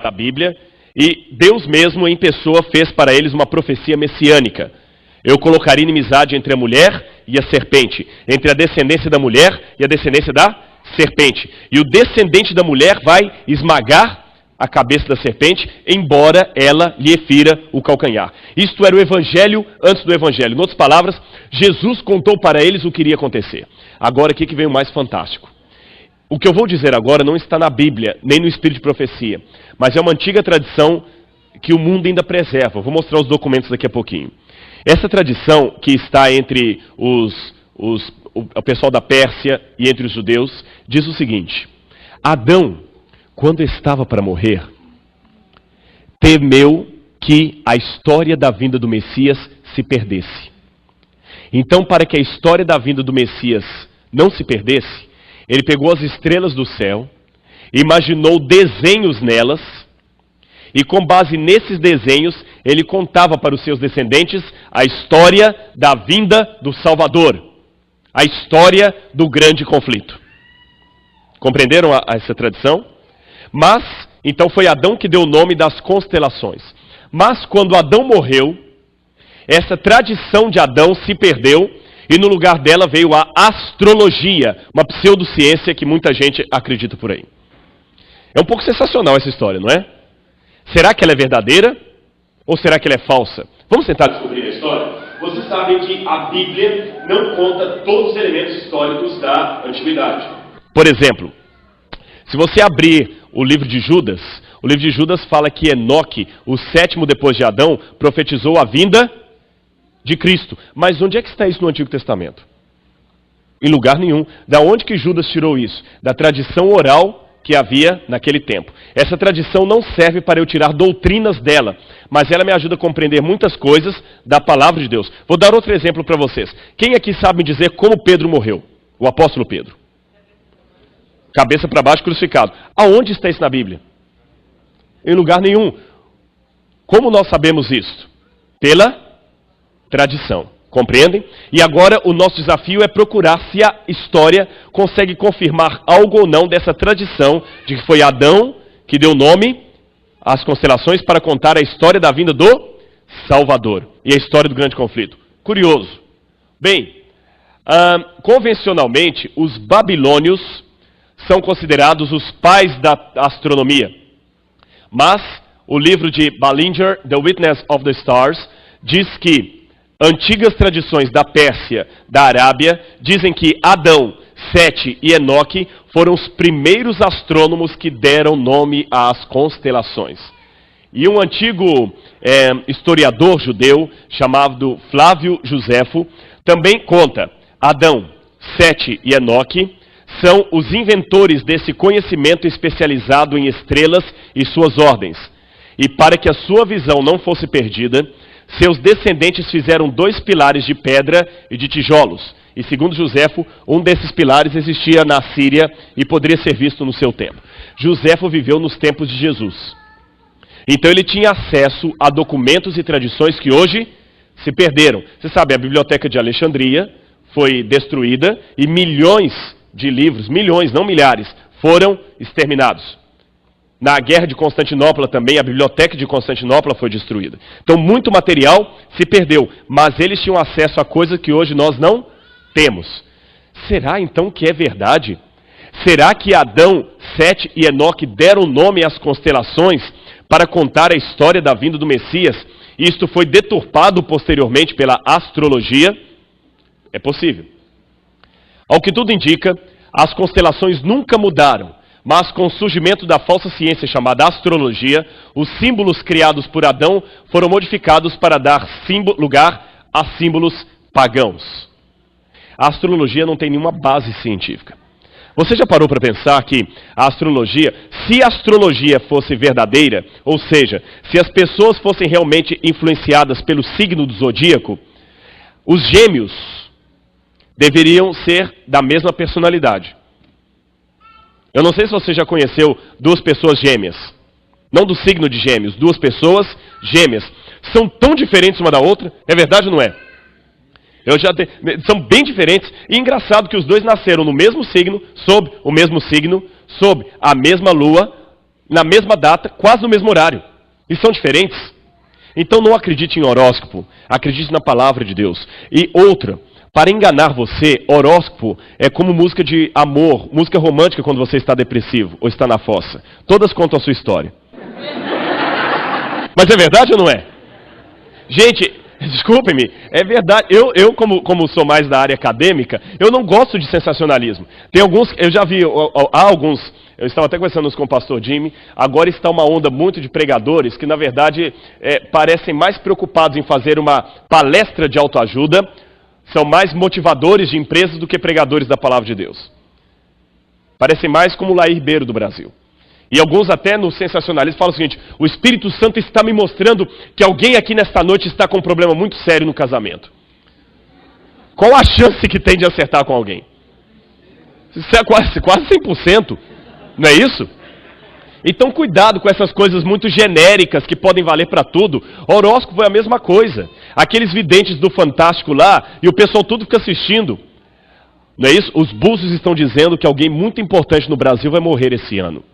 da Bíblia, e Deus mesmo em pessoa fez para eles uma profecia messiânica. Eu colocaria inimizade entre a mulher e a serpente, entre a descendência da mulher e a descendência da serpente. E o descendente da mulher vai esmagar a cabeça da serpente, embora ela lhe fira o calcanhar. Isto era o evangelho antes do evangelho. Em outras palavras, Jesus contou para eles o que iria acontecer. Agora, aqui que vem o mais fantástico. O que eu vou dizer agora não está na Bíblia, nem no Espírito de Profecia, mas é uma antiga tradição que o mundo ainda preserva. Eu vou mostrar os documentos daqui a pouquinho. Essa tradição que está entre o pessoal da Pérsia e entre os judeus, diz o seguinte: Adão, quando estava para morrer, temeu que a história da vinda do Messias se perdesse. Então, para que a história da vinda do Messias não se perdesse, ele pegou as estrelas do céu, imaginou desenhos nelas, e com base nesses desenhos, ele contava para os seus descendentes a história da vinda do Salvador, a história do grande conflito. Compreenderam essa tradição? Mas, então foi Adão que deu o nome das constelações. Mas quando Adão morreu, essa tradição de Adão se perdeu e no lugar dela veio a astrologia, uma pseudociência que muita gente acredita por aí. É um pouco sensacional essa história, não é? Será que ela é verdadeira ou será que ela é falsa? Vamos tentar descobrir a história? Vocês sabem que a Bíblia não conta todos os elementos históricos da antiguidade. Por exemplo, se você abrir o livro de Judas fala que Enoque, o sétimo depois de Adão, profetizou a vinda de Cristo. Mas onde é que está isso no Antigo Testamento? Em lugar nenhum. Da onde que Judas tirou isso? Da tradição oral que havia naquele tempo. Essa tradição não serve para eu tirar doutrinas dela, mas ela me ajuda a compreender muitas coisas da palavra de Deus. Vou dar outro exemplo para vocês. Quem aqui sabe me dizer como Pedro morreu? O apóstolo Pedro. Cabeça para baixo, crucificado. Aonde está isso na Bíblia? Em lugar nenhum. Como nós sabemos isso? Pela tradição. Compreendem? E agora o nosso desafio é procurar se a história consegue confirmar algo ou não dessa tradição de que foi Adão que deu nome às constelações para contar a história da vinda do Salvador e a história do grande conflito. Curioso. Bem, convencionalmente, os babilônios são considerados os pais da astronomia. Mas o livro de Ballinger, The Witness of the Stars, diz que antigas tradições da Pérsia, da Arábia, dizem que Adão, Sete e Enoque foram os primeiros astrônomos que deram nome às constelações. E um antigo historiador judeu, chamado Flávio Josefo, também conta: Adão, Sete e Enoque são os inventores desse conhecimento especializado em estrelas e suas ordens. E para que a sua visão não fosse perdida, seus descendentes fizeram 2 pilares de pedra e de tijolos. E segundo Josefo, um desses pilares existia na Síria e poderia ser visto no seu tempo. Josefo viveu nos tempos de Jesus. Então ele tinha acesso a documentos e tradições que hoje se perderam. Você sabe, a Biblioteca de Alexandria foi destruída e milhões de livros, milhões, não milhares, foram exterminados. Na Guerra de Constantinopla também, a Biblioteca de Constantinopla foi destruída. Então, muito material se perdeu, mas eles tinham acesso a coisas que hoje nós não temos. Será então que é verdade? Será que Adão, Sete e Enoque deram nome às constelações para contar a história da vinda do Messias? E isto foi deturpado posteriormente pela astrologia? É possível. Ao que tudo indica, as constelações nunca mudaram. Mas com o surgimento da falsa ciência chamada astrologia, os símbolos criados por Adão foram modificados para dar lugar a símbolos pagãos. A astrologia não tem nenhuma base científica. Você já parou para pensar que a astrologia, se a astrologia fosse verdadeira, ou seja, se as pessoas fossem realmente influenciadas pelo signo do zodíaco, os gêmeos deveriam ser da mesma personalidade. Eu não sei se você já conheceu 2 pessoas gêmeas. Não do signo de gêmeos, 2 pessoas gêmeas. São tão diferentes uma da outra, é verdade ou não é? São bem diferentes. E engraçado que os 2 nasceram no mesmo signo, sob o mesmo signo, sob a mesma lua, na mesma data, quase no mesmo horário. E são diferentes. Então não acredite em horóscopo, acredite na palavra de Deus. E outra, para enganar você, horóscopo é como música de amor, música romântica quando você está depressivo ou está na fossa. Todas contam a sua história. Mas é verdade ou não é? Gente, desculpe-me, é verdade. Eu como sou mais da área acadêmica, eu não gosto de sensacionalismo. Tem alguns, eu já vi, há alguns, eu estava até conversando com o pastor Jimmy, agora está uma onda muito de pregadores que, na verdade, parecem mais preocupados em fazer uma palestra de autoajuda, são mais motivadores de empresas do que pregadores da palavra de Deus. Parecem mais como o Lair Ribeiro do Brasil. E alguns até no sensacionalismo falam o seguinte: o Espírito Santo está me mostrando que alguém aqui nesta noite está com um problema muito sério no casamento. Qual a chance que tem de acertar com alguém? Isso é quase 100%, não é isso? Então cuidado com essas coisas muito genéricas que podem valer para tudo. Horóscopo é a mesma coisa. Aqueles videntes do Fantástico lá, e o pessoal tudo fica assistindo. Não é isso? Os búzios estão dizendo que alguém muito importante no Brasil vai morrer esse ano.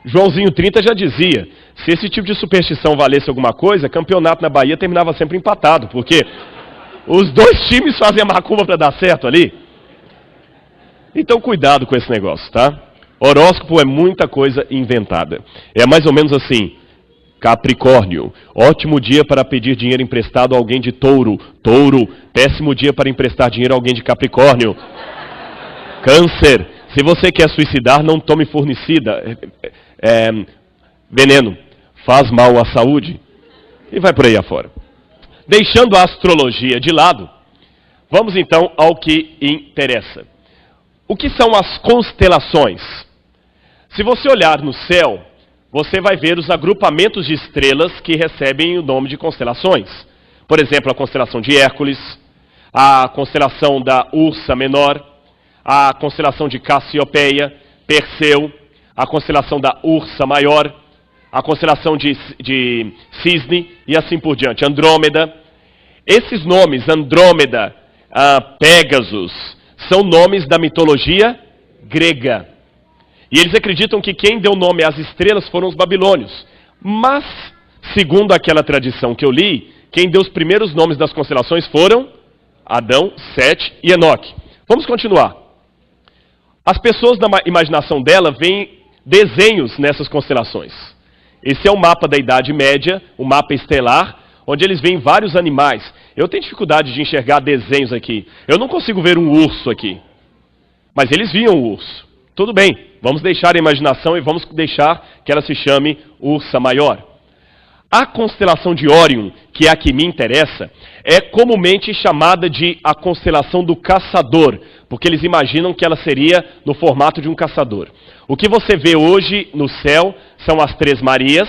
Joãozinho 30 já dizia, se esse tipo de superstição valesse alguma coisa, campeonato na Bahia terminava sempre empatado, porque os dois times fazem a macumba para dar certo ali. Então cuidado com esse negócio, tá? Horóscopo é muita coisa inventada. É mais ou menos assim: Capricórnio, ótimo dia para pedir dinheiro emprestado a alguém de Touro. Touro, péssimo dia para emprestar dinheiro a alguém de Capricórnio. Câncer, se você quer suicidar, não tome fornicida. Veneno, faz mal à saúde. E vai por aí afora. Deixando a astrologia de lado, vamos então ao que interessa. O que são as constelações? Se você olhar no céu, você vai ver os agrupamentos de estrelas que recebem o nome de constelações. Por exemplo, a constelação de Hércules, a constelação da Ursa Menor, a constelação de Cassiopeia, Perseu, a constelação da Ursa Maior, a constelação de Cisne e assim por diante, Andrômeda. Esses nomes, Andrômeda, Pégasus, são nomes da mitologia grega. E eles acreditam que quem deu nome às estrelas foram os babilônios. Mas, segundo aquela tradição que eu li, quem deu os primeiros nomes das constelações foram Adão, Sete e Enoque. Vamos continuar. As pessoas, na imaginação dela, veem desenhos nessas constelações. Esse é o mapa da Idade Média, o mapa estelar, onde eles veem vários animais. Eu tenho dificuldade de enxergar desenhos aqui. Eu não consigo ver um urso aqui. Mas eles viam o urso. Tudo bem, vamos deixar a imaginação e vamos deixar que ela se chame Ursa Maior. A constelação de Órion, que é a que me interessa, é comumente chamada de a constelação do caçador, porque eles imaginam que ela seria no formato de um caçador. O que você vê hoje no céu são as Três Marias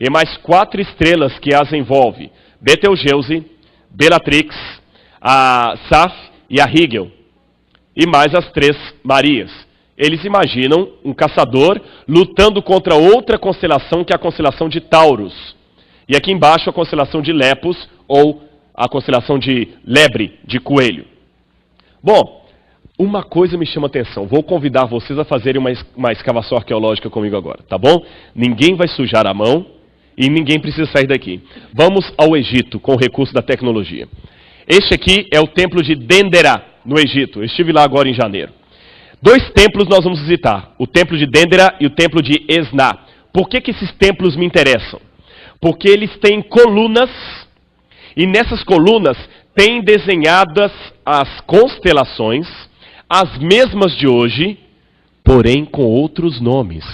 e mais 4 estrelas que as envolvem: Betelgeuse, Bellatrix, a Saf e a Rigel. E mais as Três Marias. Eles imaginam um caçador lutando contra outra constelação, que é a constelação de Taurus. E aqui embaixo a constelação de Lepus, ou a constelação de Lebre, de coelho. Bom, uma coisa me chama a atenção. Vou convidar vocês a fazerem uma escavação arqueológica comigo agora, tá bom? Ninguém vai sujar a mão e ninguém precisa sair daqui. Vamos ao Egito com o recurso da tecnologia. Este aqui é o templo de Dendera, no Egito. Eu estive lá agora em janeiro. 2 templos nós vamos visitar, o templo de Dendera e o templo de Esna. Por que esses templos me interessam? Porque eles têm colunas, e nessas colunas têm desenhadas as constelações, as mesmas de hoje, porém com outros nomes.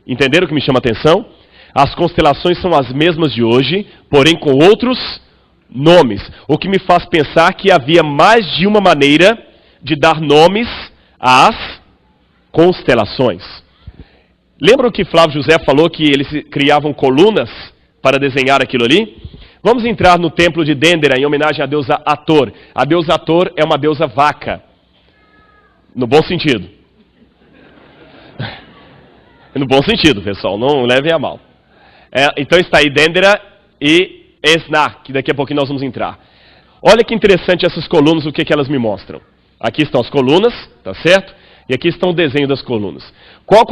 Entenderam o que me chama a atenção? As constelações são as mesmas de hoje, porém com outros nomes. O que me faz pensar que havia mais de uma maneira de dar nomes às constelações. Lembram que Flávio José falou que eles criavam colunas para desenhar aquilo ali? Vamos entrar no templo de Dendera em homenagem à deusa Ator. A deusa Ator é uma deusa vaca. No bom sentido. No bom sentido, pessoal. Não levem a mal. Então está aí Dendera e Esna, que daqui a pouquinho nós vamos entrar. Olha que interessante essas colunas, o que elas me mostram. Aqui estão as colunas, tá certo? E aqui estão o desenho das colunas. Qual